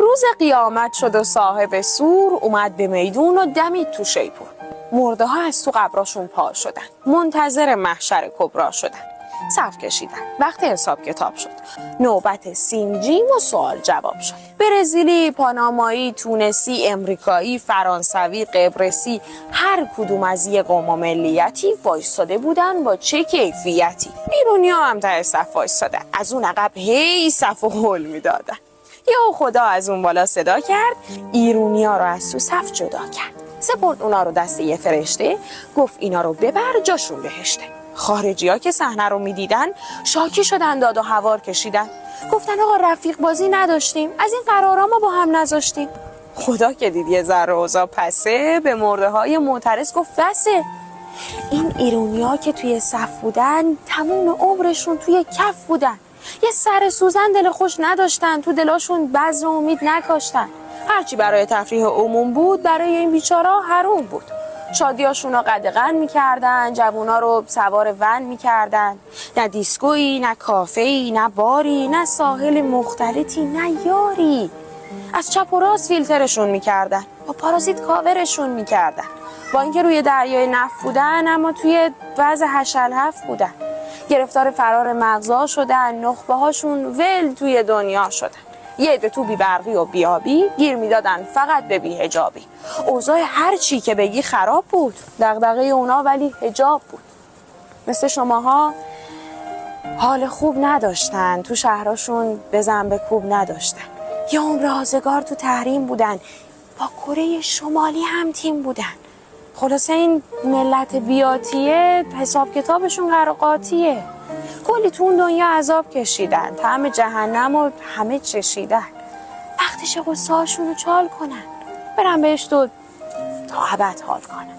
روز قیامت شد و صاحب سور اومد به میدون و دمید تو شیپور. مرده ها از تو قبراشون پا شدن، منتظر محشر کبرا شدن. صف کشیدن. وقت حساب کتاب شد. نوبت سینجیم و سوال جواب شد. برزیلی، پانامایی، تونسی، امریکایی، فرانسوی، قبرسی، هر کدوم از یه قوم و ملیتی وایستاده بودن با چه کیفیتی. ایرونیا هم ته صف وایستادن. از اون عقب هی صف و هل میدادن. یهو خدا از اون بالا صدا کرد، ایرونیا رو از تو صف جدا کرد. سپرد اونا رو دست یه فرشته، گفت اینا رو ببر جاشون بهشته. خارجی‌ها که صحنه رو می‌دیدن شاکی شدن، داد و هوار کشیدن. گفتن آقا رفیق بازی نداشتیم، از این قرارا ما با هم نذاشتیم. خدا که دید یه ذره اوضاع پسه، به مرده‌های معترض گفت بسه. این ایرونی‌ها که توی صف بودن تموم عمرشون توی کف بودن. یه سر سوزن دل خوش نداشتن، تو دلاشون بذر امید نکاشتن. هرچی برای تفریح عموم بود برای این بیچاره‌ها حروم بود. شادیاشون رو قدغن میکردن، جوونا رو سوار ون میکردن. نه دیسکویی، نه کافه‌ای، نه باری، نه ساحل مختلطی، نه یاری. از چپ و راست فیلترشون میکردن، با پارازیت کاورشون میکردن. با اینکه روی دریای نفت بودن اما توی وضع هشلهفت بودن. گرفتار فرار مغزا شدن، نخبه هاشون ول توی دنیا شدن. یه عده تو بی برقی و بیابی گیر میدادن فقط به بی حجابی. اوضاع هر چی که بگی خراب بود، دغدغه اونا ولی حجاب بود. مثل شماها حال خوب نداشتن، تو شهراشون بزن به کوب نداشتن. یه عمر آزگار تو تحریم بودن، با کره شمالی هم تیم بودن. خلاصه این ملت بیاتیه حساب کتابشون قراقاتیه. کلی تو اون دنیا عذاب کشیدن، طعم جهنم و همه چشیدن. وقتش قصه هاشون رو چال کنن، برن بهشت و تا ابد حال کنن.